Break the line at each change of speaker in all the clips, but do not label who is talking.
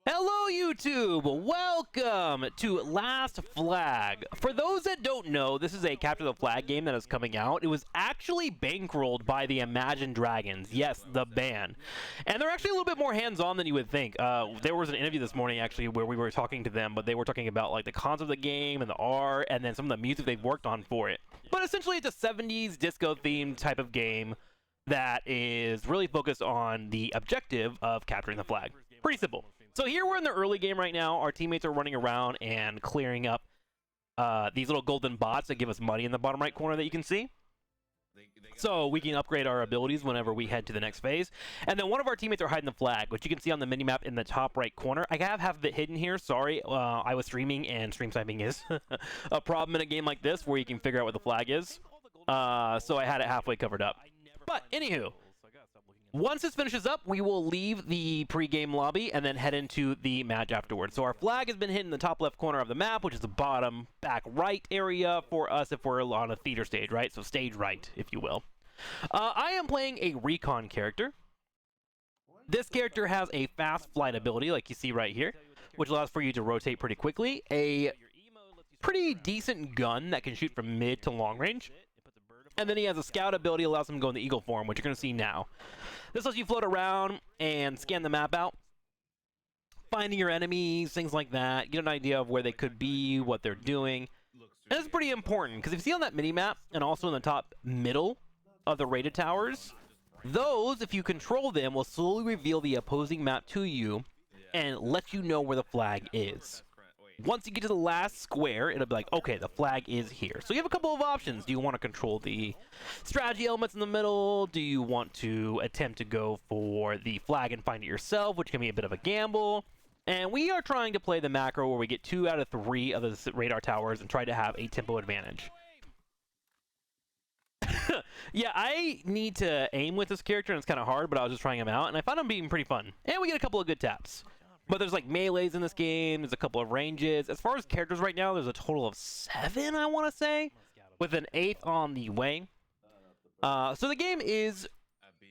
Hello YouTube! Welcome to Last Flag. For those that don't know, this is a Capture the Flag game that is coming out. It was actually bankrolled by the Imagine Dragons. Yes, the band. And they're actually a little bit more hands-on than you would think. There was an interview this morning actually where we were talking to them, but they were talking about like the concept of the game and the art and then some of the music they've worked on for it. But essentially it's a 70s disco themed type of game that is really focused on the objective of capturing the flag. Pretty simple. So here we're in the early game right now. Our teammates are running around and clearing up these little golden bots that give us money in the bottom right corner that you can see. So we can upgrade our abilities whenever we head to the next phase. And then one of our teammates are hiding the flag, which you can see on the minimap in the top right corner. I have half of it hidden here, sorry. I was streaming, and stream sniping is a problem in a game like this where you can figure out what the flag is. So I had it halfway covered up. But anywho, once this finishes up, we will leave the pre-game lobby and then head into the match afterwards. So our flag has been hit in the top left corner of the map, which is the bottom back right area for us if we're on a theater stage, right? So stage right, if you will. I am playing a recon character. This character has a fast flight ability, like you see right here, which allows for you to rotate pretty quickly. A pretty decent gun that can shoot from mid to long range. And then he has a scout ability that allows him to go in the eagle form, which you're going to see now. This lets you float around and scan the map out, finding your enemies, things like that, get an idea of where they could be, what they're doing. And it's pretty important, because if you see on that mini-map, and also in the top middle of the rated towers, those, if you control them, will slowly reveal the opposing map to you and let you know where the flag is. Once you get to the last square, it'll be like, okay, the flag is here. So you have a couple of options. Do you want to control the strategy elements in the middle? Do you want to attempt to go for the flag and find it yourself, which can be a bit of a gamble? And we are trying to play the macro where we get 2 out of 3 of the radar towers and try to have a tempo advantage. Yeah, I need to aim with this character, and it's kind of hard, but I was just trying him out, and I found him being pretty fun. And we get a couple of good taps. But there's like melees in this game, there's a couple of ranges. As far as characters right now, there's a total of 7, I want to say, with an 8th on the way. So the game is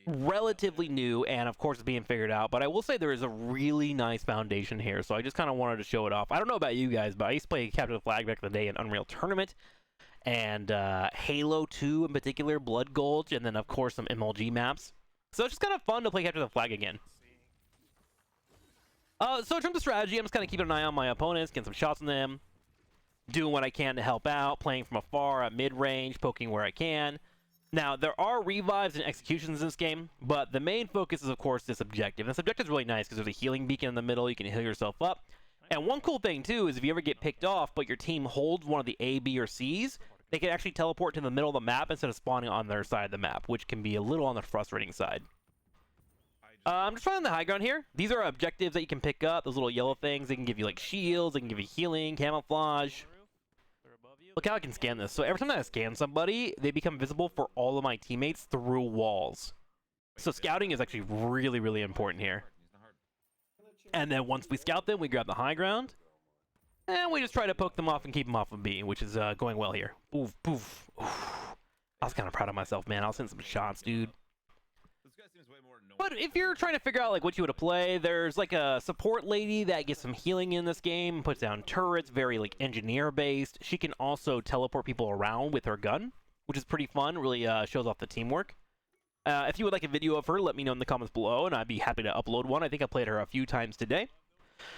relatively new, and of course it's being figured out, but I will say there is a really nice foundation here, so I just kind of wanted to show it off. I don't know about you guys, but I used to play Capture the Flag back in the day in Unreal Tournament, and Halo 2 in particular, Blood Gulch, and then of course some MLG maps. So it's just kind of fun to play Capture the Flag again. So in terms of strategy, I'm just kind of keeping an eye on my opponents, getting some shots on them, doing what I can to help out, playing from afar at mid-range, poking where I can. Now, there are revives and executions in this game, but the main focus is, of course, this objective. And this objective is really nice because there's a healing beacon in the middle. You can heal yourself up. And one cool thing, too, is if you ever get picked off, but your team holds one of the A, B, or C's, they can actually teleport to the middle of the map instead of spawning on their side of the map, which can be a little on the frustrating side. I'm just finding the high ground here. These are objectives that you can pick up. Those little yellow things. They can give you like shields. They can give you healing, camouflage. Look how I can scan this. So every time that I scan somebody, they become visible for all of my teammates through walls. So scouting is actually really, really important here. And then once we scout them, we grab the high ground. And we just try to poke them off and keep them off of B, which is going well here. Oof, poof. Oof. I was kind of proud of myself, man. I was hitting some shots, dude. But if you're trying to figure out like what you would play, there's like a support lady that gets some healing in this game, puts down turrets, very like engineer based. She can also teleport people around with her gun, which is pretty fun, really shows off the teamwork. If you would like a video of her, let me know in the comments below and I'd be happy to upload one. I think I played her a few times today.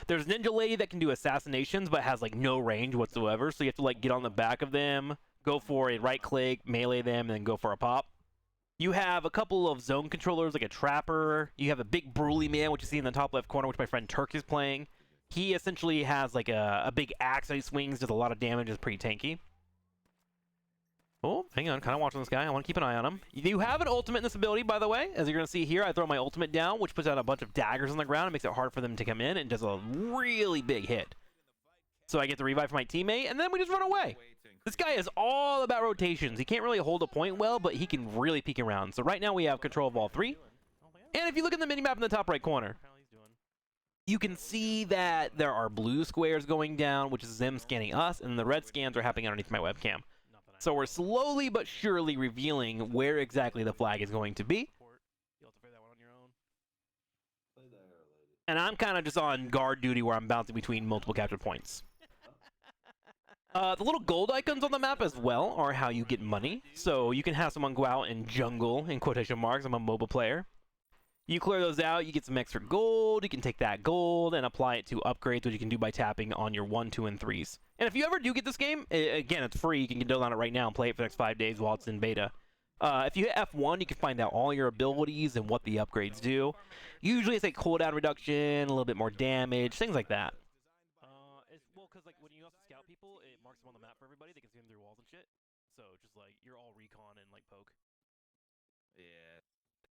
There's Ninja Lady that can do assassinations but has like no range whatsoever, so you have to like get on the back of them, go for a right click, melee them, and then go for a pop. You have a couple of zone controllers, like a Trapper. You have a big Broly Man, which you see in the top left corner, which my friend Turk is playing. He essentially has like a big axe that he swings, does a lot of damage, is pretty tanky. Oh, hang on, kind of watching this guy. I want to keep an eye on him. You have an ultimate in this ability, by the way. As you're going to see here, I throw my ultimate down, which puts out a bunch of daggers on the ground. It makes it hard for them to come in and does a really big hit. So I get the revive for my teammate, and then we just run away. This guy is all about rotations. He can't really hold a point well, but he can really peek around. So right now we have control of all 3. And if you look at the minimap in the top right corner, you can see that there are blue squares going down, which is them scanning us, and the red scans are happening underneath my webcam. So we're slowly but surely revealing where exactly the flag is going to be. And I'm kind of just on guard duty where I'm bouncing between multiple capture points. The little gold icons on the map as well are how you get money. So you can have someone go out and jungle, in quotation marks. I'm a MOBA player. You clear those out, you get some extra gold. You can take that gold and apply it to upgrades, which you can do by tapping on your 1, 2, and 3s. And if you ever do get this game, again, it's free. You can download it right now and play it for the next 5 days while it's in beta. If you hit F1, you can find out all your abilities and what the upgrades do. Usually it's like cooldown reduction, a little bit more damage, things like that. Well, because like when you also scout people, it marks them on the map for everybody. They can see them through walls and shit. So just like you're all recon and like poke.
Yeah,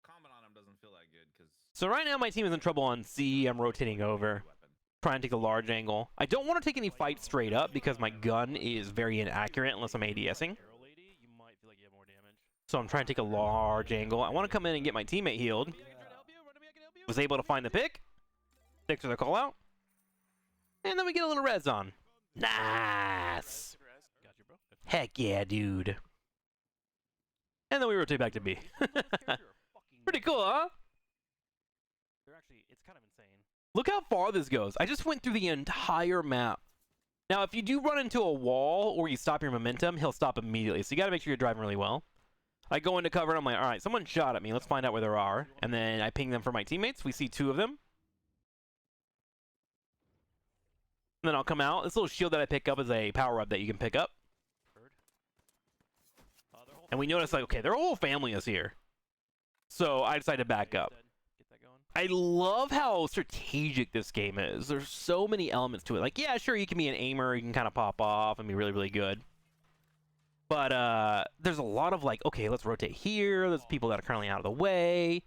comment on him doesn't feel that good because.
So right now my team is in trouble on C. I'm rotating over, trying to take a large angle. I don't want to take any fights straight up because my gun is very inaccurate unless I'm ADSing. So I'm trying to take a large angle. I want to come in and get my teammate healed. Was able to find the pick. Sticks to the call out. And then we get a little res on. Nice. Heck yeah, dude. And then we rotate back to B. Pretty cool, huh? It's kind of insane. Look how far this goes. I just went through the entire map. Now, if you do run into a wall or you stop your momentum, he'll stop immediately. So you got to make sure you're driving really well. I go into cover and I'm like, all right, someone shot at me. Let's find out where there are. And then I ping them for my teammates. We see 2 of them. And then I'll come out. This little shield that I pick up is a power-up that you can pick up. And we notice, like, okay, their whole family is here. So I decided to back up. I love how strategic this game is. There's so many elements to it. Like, yeah, sure, you can be an aimer. You can kind of pop off and be really, really good. But there's a lot of like, okay, let's rotate here. There's people that are currently out of the way.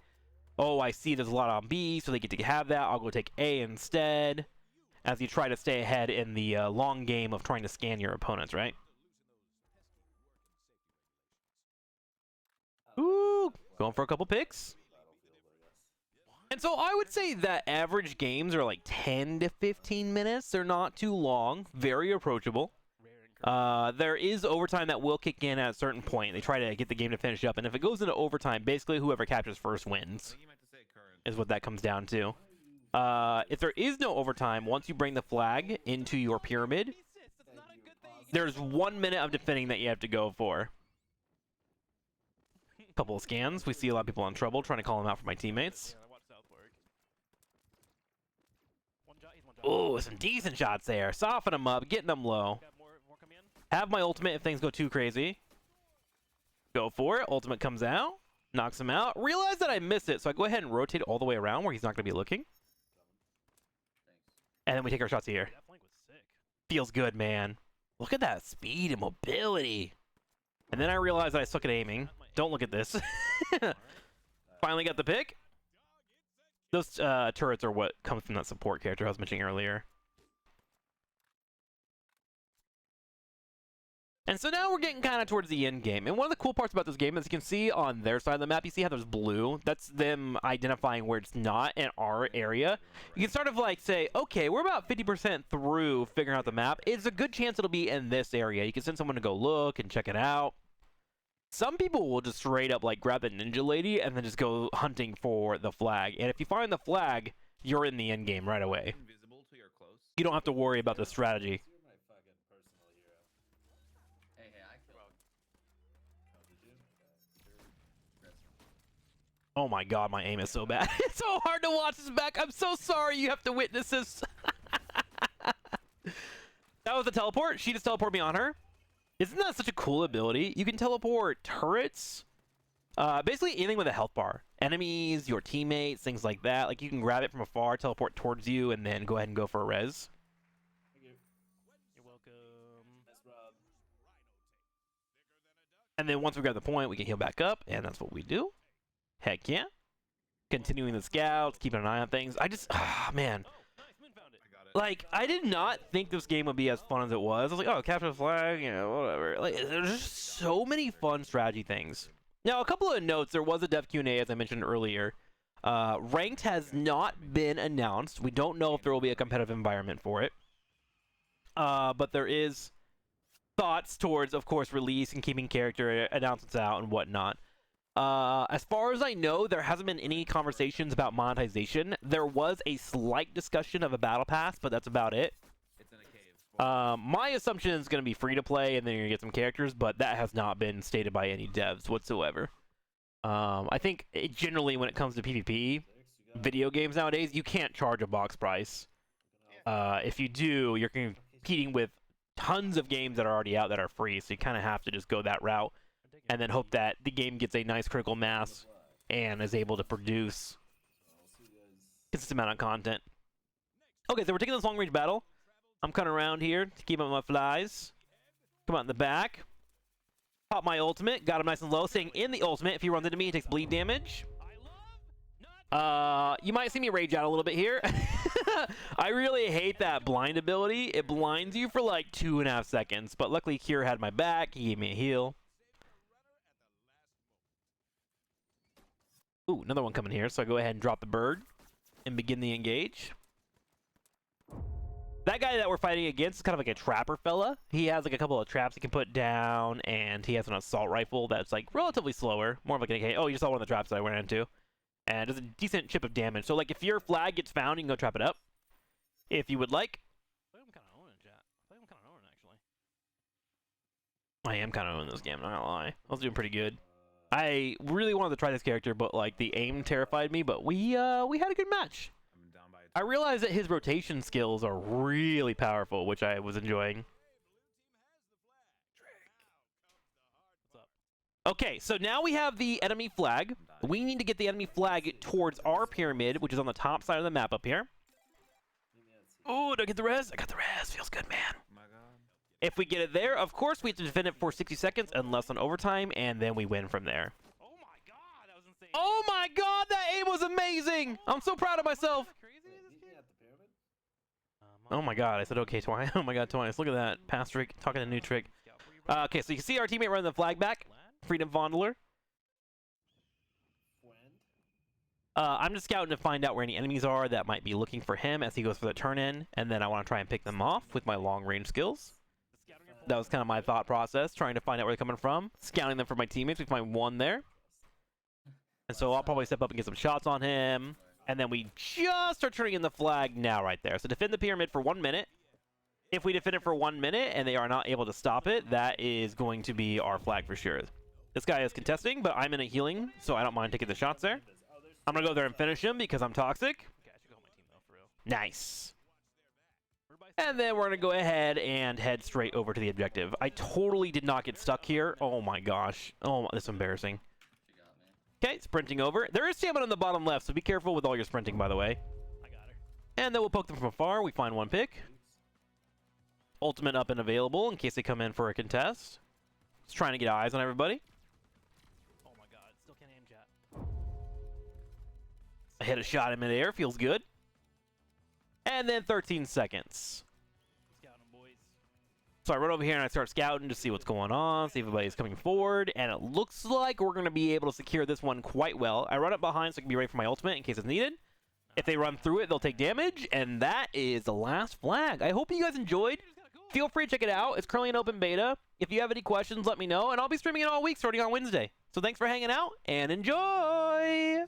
Oh, I see there's a lot on B, so they get to have that. I'll go take A instead. As you try to stay ahead in the long game of trying to scan your opponents, right? Ooh, going for a couple picks. And so I would say that average games are like 10 to 15 minutes. They're not too long, very approachable. There is overtime that will kick in at a certain point. They try to get the game to finish up, and if it goes into overtime, basically whoever captures first wins, is what that comes down to. If there is no overtime, once you bring the flag into your pyramid, there's 1 minute of defending that you have to go for. Couple of scans. We see a lot of people in trouble, trying to call them out for my teammates. Oh, some decent shots there. Soften them up, getting them low. Have my ultimate if things go too crazy. Go for it. Ultimate comes out. Knocks him out. Realize that I missed it, so I go ahead and rotate all the way around where he's not going to be looking. And then we take our shots here. Feels good, man. Look at that speed and mobility. And then I realized that I suck at aiming. Don't look at this. Finally got the pick. Those turrets are what comes from that support character I was mentioning earlier. And so now we're getting kind of towards the end game. And one of the cool parts about this game is you can see on their side of the map, you see how there's blue. That's them identifying where it's not in our area. You can sort of like say, okay, we're about 50% through figuring out the map. It's a good chance it'll be in this area. You can send someone to go look and check it out. Some people will just straight up like grab the ninja lady and then just go hunting for the flag. And if you find the flag, you're in the end game right away. You don't have to worry about the strategy. Oh my god, my aim is so bad. It's so hard to watch this back. I'm so sorry you have to witness this. That was a teleport. She just teleported me on her. Isn't that such a cool ability? You can teleport turrets. Basically anything with a health bar. Enemies, your teammates, things like that. Like you can grab it from afar, teleport towards you, and then go ahead and go for a res.
Thank you.
You're welcome.
That's Rob.
And then once we grab the point, we can heal back up, and that's what we do. Heck yeah. Continuing the scouts, keeping an eye on things. I just, man. Like, I did not think this game would be as fun as it was. I was like, oh, capture the flag, you know, whatever. Like, there's just so many fun strategy things. Now, a couple of notes. There was a dev Q&A, as I mentioned earlier. Ranked has not been announced. We don't know if there will be a competitive environment for it. But there is thoughts towards, of course, release and keeping character announcements out and whatnot. As far as I know, there hasn't been any conversations about monetization. There was a slight discussion of a battle pass, but that's about it.
It's in a cave.
My assumption is going to be free to play, and then you're going to get some characters, but that has not been stated by any devs whatsoever. I think generally when it comes to PvP, video games nowadays, you can't charge a box price. If you do, you're competing with tons of games that are already out that are free, so you kind of have to just go that route and then hope that the game gets a nice critical mass and is able to produce consistent amount of content. Okay, so we're taking this long-range battle. I'm coming around here to keep up my flies. Come out in the back. Pop my ultimate. Got him nice and low. Staying in the ultimate. If he runs into me, he takes bleed damage. You might see me rage out a little bit here. I really hate that blind ability. It blinds you for like 2.5 seconds. But luckily, Cure had my back. He gave me a heal. Ooh, another one coming here. So I go ahead and drop the bird and begin the engage. That guy that we're fighting against is kind of like a trapper fella. He has like a couple of traps he can put down, and he has an assault rifle that's like relatively slower. More of like an AK. Oh, you just saw one of the traps that I went into. And does a decent chip of damage. So like if your flag gets found, you can go trap it up. If you would like. I think I'm kind of owning it, chat. I think I'm kind of owning it, actually. I am kind of owning this game, not gonna lie. I was doing pretty good. I really wanted to try this character, but like the aim terrified me, but we had a good match. I realized that his rotation skills are really powerful, which I was enjoying. Okay, so now we have the enemy flag. We need to get the enemy flag towards our pyramid, which is on the top side of the map up here. Oh, did I get the res? I got the res. Feels good, man. If we get it there, of course, we have to defend it for 60 seconds unless on overtime, and then we win from there. Oh my god, that was insane. Oh my god, that aim was amazing! I'm so proud of myself. Oh my god, I said okay twice. Oh my god, twice. Look at that. Past Trick, talking to new Trick. Okay, so you can see our teammate running the flag back. Freedom Fondler. I'm just scouting to find out where any enemies are that might be looking for him as he goes for the turn-in, and then I want to try and pick them off with my long-range skills. That was kind of my thought process, trying to find out where they're coming from. Scouting them for my teammates. We find one there. And so I'll probably step up and get some shots on him. And then we just start turning in the flag now right there. So defend the pyramid for 1 minute. If we defend it for 1 minute and they are not able to stop it, that is going to be our flag for sure. This guy is contesting, but I'm in a healing, so I don't mind taking the shots there. I'm going to go there and finish him because I'm toxic. Nice. And then we're going to go ahead and head straight over to the objective. I totally did not get stuck here. Oh my gosh. Oh, that's embarrassing. Okay, sprinting over. There is stamina on the bottom left, so be careful with all your sprinting, by the way. I got her. And then we'll poke them from afar. We find one pick. Ultimate up and available in case they come in for a contest. Just trying to get eyes on everybody. Oh my god, still can't aim, chat. I hit a shot in midair. Feels good. And then 13 seconds. So I run over here and I start scouting to see what's going on, see if everybody's coming forward, and it looks like we're going to be able to secure this one quite well. I run it behind so I can be ready for my ultimate in case it's needed. If they run through it, they'll take damage, and that is the last flag. I hope you guys enjoyed. Feel free to check it out. It's currently in open beta. If you have any questions, let me know, and I'll be streaming it all week starting on Wednesday. So thanks for hanging out, and enjoy!